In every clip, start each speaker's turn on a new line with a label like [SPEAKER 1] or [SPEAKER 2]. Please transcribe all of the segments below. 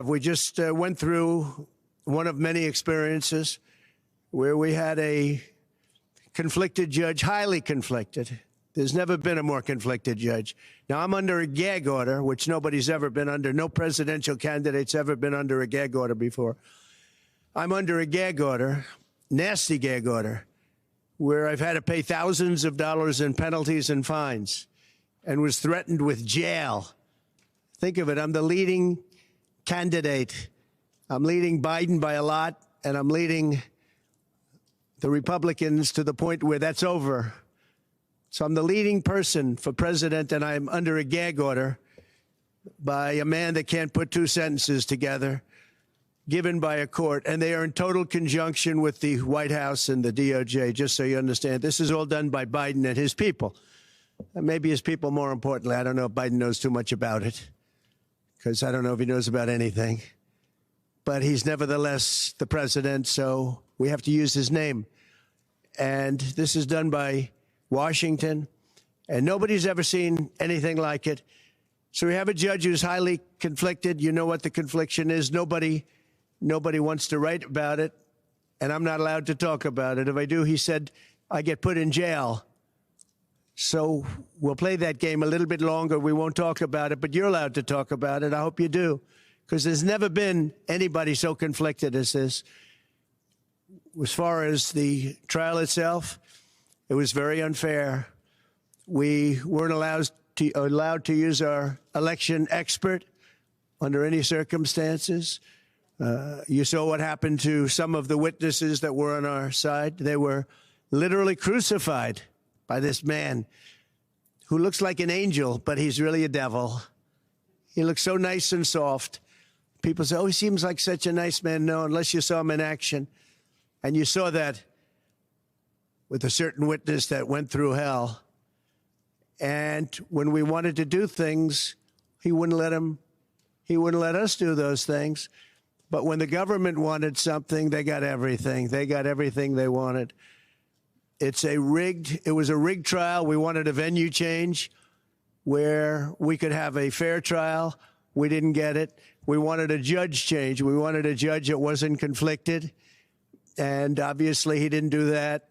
[SPEAKER 1] We just went through one of many experiences where we had a conflicted judge, highly conflicted. There's never been a more conflicted judge. Now, I'm under a gag order, which nobody's ever been under. No presidential candidate's ever been under a gag order before. I'm under a gag order, nasty gag order, where I've had to pay thousands of dollars in penalties and fines and was threatened with jail. Think of it. I'm the leading candidate. I'm leading Biden by a lot, and I'm leading the Republicans to the point where that's over. So I'm the leading person for president, and I'm under a gag order by a man that can't put two sentences together, given by a court, and they are in total conjunction with the White House and the DOJ, just so you understand. This is all done by Biden and his people. And maybe his people more importantly. I don't know if Biden knows too much about it, because I don't know if he knows about anything. But he's nevertheless the president, so we have to use his name. And this is done by Washington, and nobody's ever seen anything like it. So we have a judge who's highly conflicted. You know what the confliction is. Nobody wants to write about it, and I'm not allowed to talk about it. If I do, he said, I get put in jail. So we'll play that game a little bit longer. We won't talk about it, but you're allowed to talk about it. I hope you do, because there's never been anybody so conflicted as this. As far as the trial itself, it was very unfair. We weren't allowed to use our election expert under any circumstances. You saw what happened to some of the witnesses that were on our side. They were literally crucified by this man who looks like an angel, but he's really a devil. He looks so nice and soft. People say, oh, he seems like such a nice man. No, unless you saw him in action. And you saw that with a certain witness that went through hell. And when we wanted to do things, he wouldn't let us do those things. But when the government wanted something, they got everything. They got everything they wanted. It was a rigged trial. We wanted a venue change where we could have a fair trial. We didn't get it. We wanted a judge change. We wanted a judge that wasn't conflicted. And obviously he didn't do that.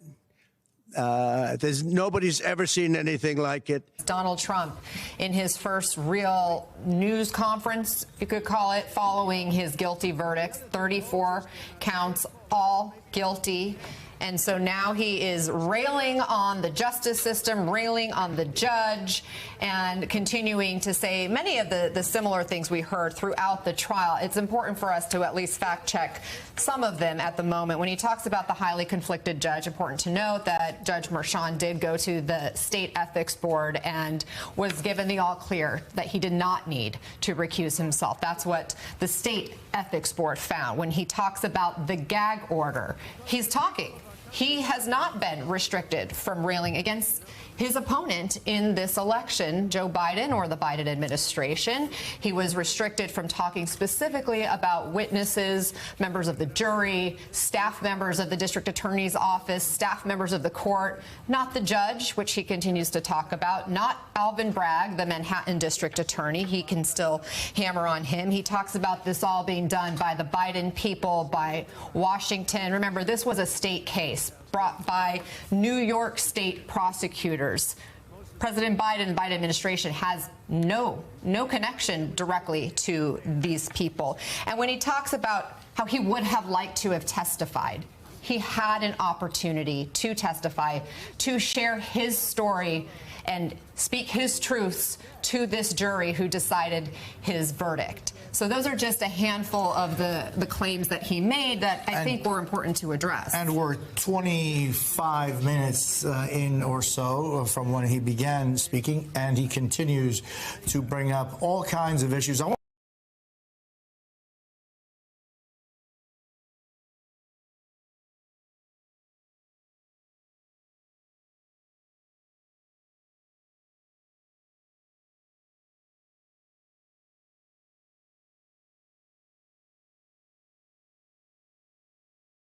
[SPEAKER 1] Nobody's ever seen anything like it.
[SPEAKER 2] Donald Trump in his first real news conference, you could call it, following his guilty verdicts, 34 counts, all guilty. And so now he is railing on the justice system, railing on the judge, and continuing to say many of the similar things we heard throughout the trial. It's important for us to at least fact check some of them at the moment. When he talks about the highly conflicted judge, important to note that Judge Merchan did go to the state ethics board and was given the all clear that he did not need to recuse himself. That's what the state ethics board found. When he talks about the gag order, he's talking. He has not been restricted from railing against his opponent in this election, Joe Biden or the Biden administration. He was restricted from talking specifically about witnesses, members of the jury, staff members of the district attorney's office, staff members of the court, not the judge, which he continues to talk about, not Alvin Bragg, the Manhattan district attorney. He can still hammer on him. He talks about this all being done by the Biden people, by Washington. Remember, this was a state case brought by New York state prosecutors. President Biden and the Biden administration has no connection directly to these people. And when he talks about how he would have liked to have testified, he had an opportunity to testify, to share his story and speak his truths to this jury who decided his verdict. So those are just a handful of the claims that he made that I think were important to address.
[SPEAKER 3] And we're 25 minutes in or so from when he began speaking, and he continues to bring up all kinds of issues.